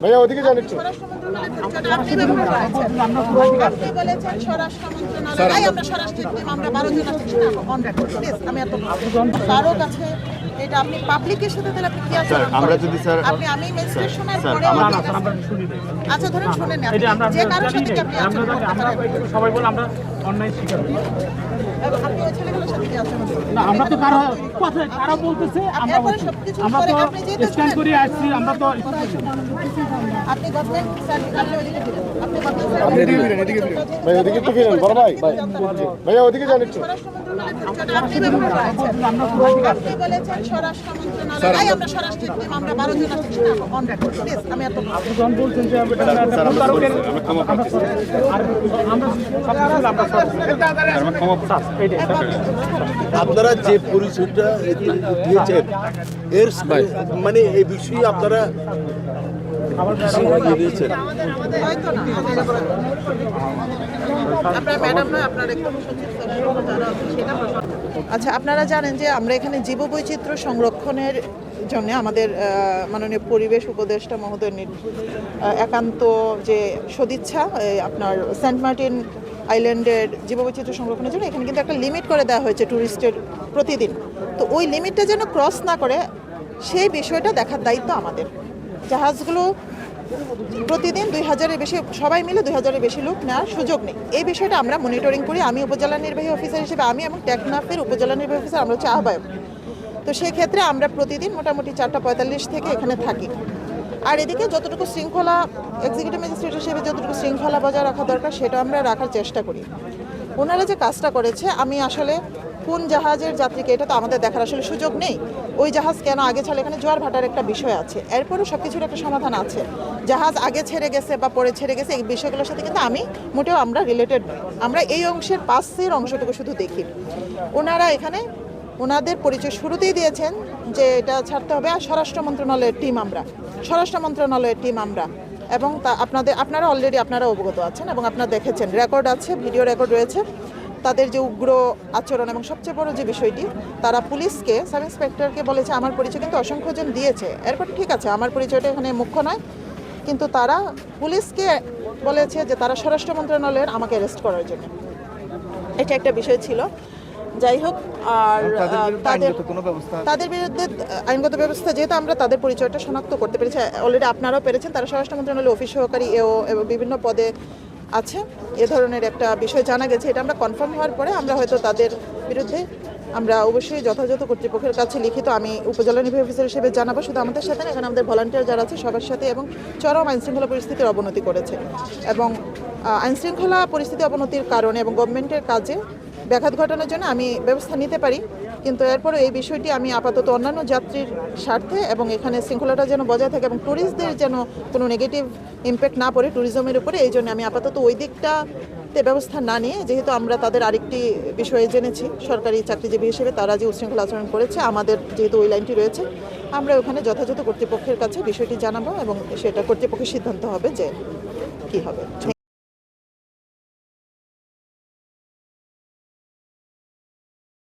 ভাইয়া ওদিকে জানেন তো আপনি বলেছেন স্বরাষ্ট্র মন্ত্রণালয় আমরা স্বরাষ্ট্র টিম আমরা 12 জন আছি অন রেকর্ড প্লিজ আমি এত কারো কাছে এটা আপনি পাবলিকের সাথে তাহলে আপনি কি আছে স্যার আমরা যদি স্যার আপনি আমি মেসেজ শোনার পরে আচ্ছা ধরুন শুনেন না যে কারোর সাথে কি আপনি সবাই বলে আমরা অনলাইন শিকার আপনি ওই ছেলেগুলোর সাথে কি আছেন না আমরা তো কারা বলতেছে আমরা তো স্ক্যান করে আসছি আমরা তো আপনি গভর্নমেন্ট স্যার আপনি ওইদিকে দিলেন আপনি এদিকে ভাই ওদিকে তো ফিরেন বড় ভাই ভাইয়া ওদিকে জানেন তো আপনি বলেছেন স্বরাষ্ট্র মন্ত্রণালয় আমরা স্বরাষ্ট্র টিম আমরা 12 জন আছি অন রেকর্ড প্লিজ আমি এত জন বলছেন যে আমরা আপনারা যে পরিচয়টা দিয়েছেন এর মানে এই বিষয়ে আপনারা দিয়েছেন হয়তো না আপনার ম্যাডাম না আপনার একটু সচিব যারা আছে সেটা আচ্ছা আপনারা জানেন যে আমরা এখানে জীববৈচিত্র্য সংরক্ষণের জন্য আমাদের মাননীয় পরিবেশ উপদেষ্টা মহোদয় একান্ত যে সদিচ্ছা আপনার সেন্ট মার্টিন আইল্যান্ডের জীববৈচিত্র্য সংরক্ষণের জন্য এখানে কিন্তু একটা লিমিট করে দেওয়া হয়েছে ট্যুরিস্টের প্রতিদিন। তো ওই লিমিটটা যেন ক্রস না করে সেই বিষয়টা দেখার দায়িত্ব আমাদের। জাহাজগুলো প্রতিদিন 2000-এর বেশি সবাই মিলে 2000-এর বেশি লোক নেওয়ার সুযোগ নেই। এই বিষয়টা আমরা মনিটরিং করি। আমি উপজেলা নির্বাহী অফিসার হিসেবে আমি এবং টেকনাফের উপজেলা নির্বাহী অফিসার আমরা হচ্ছে আহ্বায়ক। তো সেই ক্ষেত্রে আমরা প্রতিদিন মোটামুটি 4:45 থেকে এখানে থাকি। আর এদিকে যতটুকু শৃঙ্খলা এক্সিকিউটিভ ম্যাজিস্ট্রেট হিসেবে যতটুকু শৃঙ্খলা বজায় রাখা দরকার সেটা আমরা রাখার চেষ্টা করি। ওনারা যে কাজটা করেছে আমি আসলে কোন জাহাজের যাত্রীকে এটা তো আমাদের দেখার আসলে সুযোগ নেই। ওই জাহাজ কেন আগে ছাড়লে এখানে জোয়ার ভাটার একটা বিষয় আছে, এরপরও সব কিছুর একটা সমাধান আছে। জাহাজ আগে ছেড়ে গেছে বা পরে ছেড়ে গেছে এই বিষয়গুলোর সাথে কিন্তু মোটেও আমরা রিলেটেড নই। আমরা এই অংশের পাশের অংশটুকু শুধু দেখি। ওনারা এখানে ওনাদের পরিচয় শুরুতেই দিয়েছেন যে এটা ছাড়তে হবে আর স্বরাষ্ট্র মন্ত্রণালয়ের টিম আমরা এবং আপনারা অলরেডি আপনারা অবগত আছেন এবং আপনারা দেখেছেন, রেকর্ড আছে, ভিডিও রেকর্ড রয়েছে তাদের যে উগ্র আচরণ। এবং সবচেয়ে বড় যে বিষয়টি তারা পুলিশকে সাব ইন্সপেক্টরকে বলেছে আমার পরিচয় কিন্তু অসংখ্যজন দিয়েছে, এরপর ঠিক আছে আমার পরিচয়টা এখানে মুখ্য নয়, কিন্তু তারা পুলিশকে বলেছে যে তারা স্বরাষ্ট্র মন্ত্রণালয়ের আমাকে অ্যারেস্ট করার জন্য। এটা একটা বিষয় ছিল। যাই হোক, আর তাদের বিরুদ্ধে আইনগত ব্যবস্থা যেহেতু আমরা তাদের পরিচয়টা শনাক্ত করতে পেরেছি, অলরেডি আপনারাও পেরেছেন, তারা স্বরাষ্ট্র মন্ত্রণালয়ের অফিস সহকারী এবং বিভিন্ন পদে আছে, এ ধরনের একটা বিষয় জানা গেছে। এটা আমরা কনফার্ম হওয়ার পরে আমরা হয়তো তাদের বিরুদ্ধে আমরা অবশ্যই যথাযথ কর্তৃপক্ষের কাছে লিখিত আমি উপজেলা নির্বাহী অফিসার হিসেবে জানাবো। শুধু আমাদের সাথে এখানে আমাদের ভলান্টিয়ার যারা আছে সবার সাথে, এবং চরম আইনশৃঙ্খলা পরিস্থিতির অবনতি করেছে এবং আইনশৃঙ্খলা পরিস্থিতি অবনতির কারণে এবং গভর্নমেন্টের কাজে ব্যাঘাত ঘটানোর জন্য আমি ব্যবস্থা নিতে পারি, কিন্তু এরপরে এই বিষয়টি আমি আপাতত অন্যান্য যাত্রীর স্বার্থে এবং এখানে শৃঙ্খলাটা যেন বজায় থাকে এবং ট্যুরিস্টদের যেন কোনো নেগেটিভ ইম্প্যাক্ট না পড়ে ট্যুরিজমের উপরে, এই জন্য আমি আপাতত ওই দিকটাতে ব্যবস্থা না নিয়ে, যেহেতু আমরা তাদের আরেকটি বিষয়ে জেনেছি সরকারি চাকরিজীবী হিসেবে তারা যে উচ্ছৃঙ্খলা আচরণ করেছে, আমাদের যেহেতু ওই লাইনটি রয়েছে, আমরা ওখানে যথাযথ কর্তৃপক্ষের কাছে বিষয়টি জানাবো এবং সেটা কর্তৃপক্ষের সিদ্ধান্ত হবে যে কী হবে।